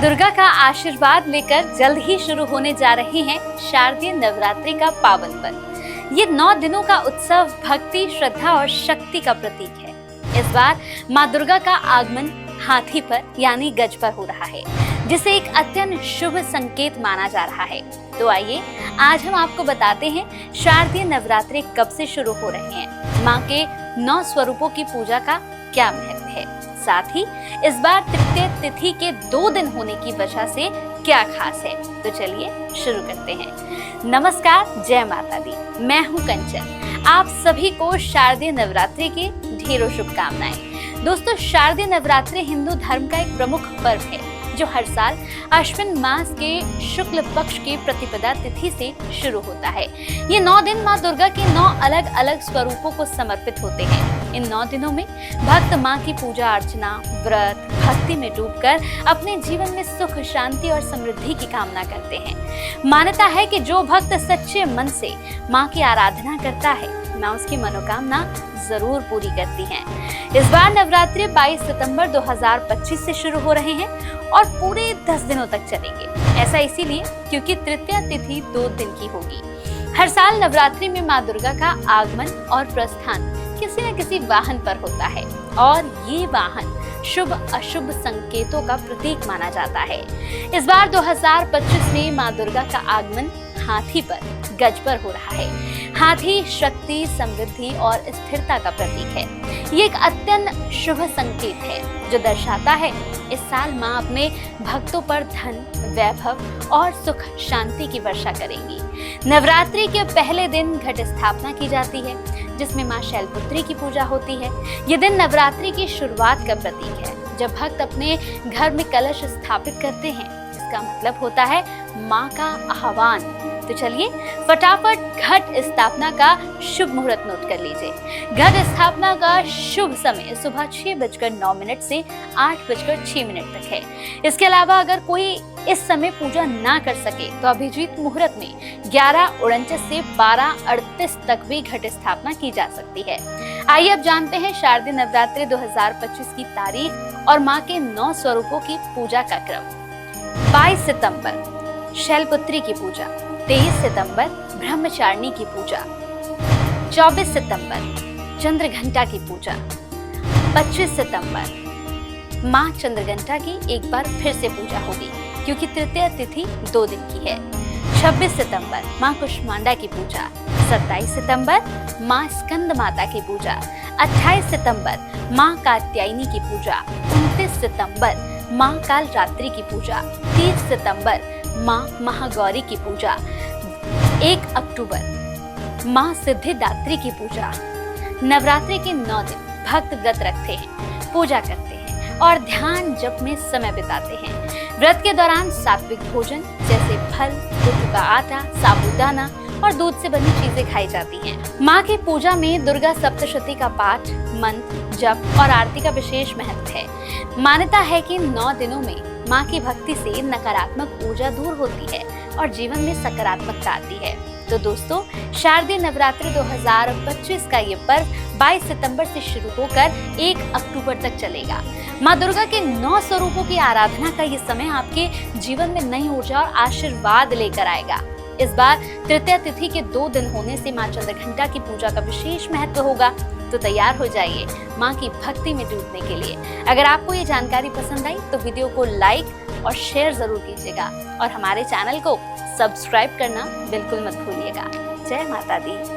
दुर्गा का आशीर्वाद लेकर जल्द ही शुरू होने जा रहे हैं शारदीय नवरात्रि का पावन पर्व। ये 9 दिनों का उत्सव भक्ति, श्रद्धा और शक्ति का प्रतीक है। इस बार माँ दुर्गा का आगमन हाथी पर यानी गज पर हो रहा है, जिसे एक अत्यंत शुभ संकेत माना जा रहा है। तो आइए आज हम आपको बताते हैं शारदीय नवरात्रि कब से शुरू हो रहे हैं, माँ के 9 स्वरूपों की पूजा का क्या महत्व है, साथ ही इस बार तृतीय तिथि के 2 दिन होने की वजह से क्या खास है। तो चलिए शुरू करते हैं। नमस्कार, जय माता दी। मैं हूँ कंचन। आप सभी को शारदीय नवरात्रि की ढेरों शुभकामनाएं। दोस्तों, शारदीय नवरात्रि हिंदू धर्म का एक प्रमुख पर्व है जो हर साल अश्विन मास के शुक्ल पक्ष के प्रतिपदा तिथि से शुरू होता है। ये 9 दिन माँ दुर्गा के 9 अलग अलग स्वरूपों को समर्पित होते हैं। इन 9 दिनों में भक्त माँ की पूजा अर्चना, व्रत, भक्ति में डूबकर अपने जीवन में सुख, शांति और समृद्धि की कामना करते हैं। मान्यता है कि जो भक्त सच्चे मन से माँ की आराधना करता है, माँ उसकी मनोकामना जरूर पूरी करती हैं। इस बार नवरात्रि 22 सितंबर 2025 से शुरू हो रहे हैं और पूरे 10 दिनों तक चलेंगे। ऐसा इसीलिए क्योंकि तृतीय तिथि 2 दिन की होगी। हर साल नवरात्रि में माँ दुर्गा का आगमन और प्रस्थान किसी न किसी वाहन पर होता है और ये वाहन शुभ अशुभ संकेतों का प्रतीक माना जाता है। इस बार 2025 में माँ दुर्गा का आगमन हाथी पर गज पर हो रहा है। हाथी शक्ति, समृद्धि और स्थिरता का प्रतीक है। ये एक अत्यंत शुभ संकेत है जो दर्शाता है इस साल माँ अपने भक्तों पर धन, वैभव और सुख शांति की वर्षा करेंगी। नवरात्रि के पहले दिन घट स्थापना की जाती है, जिसमें माँ शैलपुत्री की पूजा होती है। ये दिन नवरात्रि की शुरुआत का प्रतीक है। जब भक्त अपने घर में कलश स्थापित करते हैं, इसका मतलब होता है माँ का आह्वान। तो चलिए फटाफट घट स्थापना का शुभ मुहूर्त नोट कर लीजिए। घट स्थापना का शुभ समय सुबह 6:09 से 8:06 तक है। इसके अलावा अगर कोई इस समय पूजा ना कर सके तो अभिजीत मुहूर्त में 11:49 से 12:38 तक भी घट स्थापना की जा सकती है। आइए अब जानते हैं शारदीय नवरात्रि 2025 की तारीख और माँ के 9 स्वरूपों की पूजा का क्रम। 22 सितंबर शैलपुत्री की पूजा, 23 सितंबर ब्रह्मचारिणी की पूजा, 24 सितंबर चंद्रघंटा की पूजा, 25 सितंबर माँ चंद्रघंटा की एक बार फिर से पूजा होगी क्योंकि तृतीय तिथि 2 दिन की है। 26 सितंबर माँ कुष्मांडा की पूजा, 27 सितंबर माँ स्कंद माता की पूजा, 28 सितंबर माँ कात्यायनी की पूजा, 29 सितंबर माँ काल रात्रि की पूजा, 30 सितंबर माँ महागौरी की पूजा, 1 अक्टूबर माँ सिद्धिदात्री की पूजा। नवरात्रि के 9 दिन भक्त व्रत रखते हैं, पूजा करते हैं और ध्यान जप में समय बिताते हैं। व्रत के दौरान सात्विक भोजन जैसे फल, दूध का आटा, साबूदाना और दूध से बनी चीजें खाई जाती हैं। माँ की पूजा में दुर्गा सप्तशती का पाठ, मंत्र, जप और आरती का विशेष महत्व है। मान्यता है कि 9 दिनों में माँ की भक्ति से नकारात्मक ऊर्जा दूर होती है और जीवन में सकारात्मकता आती है। तो दोस्तों, शारदीय नवरात्रि 2025 का ये पर्व 22 सितंबर से शुरू होकर 1 अक्टूबर तक चलेगा। माँ दुर्गा के 9 स्वरूपों की आराधना का ये समय आपके जीवन में नई ऊर्जा और आशीर्वाद लेकर आएगा। इस बार तृतीय तिथि के 2 दिन होने से माँ चंद्रघंटा की पूजा का विशेष महत्व होगा। तो तैयार हो जाइए माँ की भक्ति में डूबने के लिए। अगर आपको ये जानकारी पसंद आई तो वीडियो को लाइक और शेयर जरूर कीजिएगा और हमारे चैनल को सब्सक्राइब करना बिल्कुल मत भूलिएगा। जय माता दी।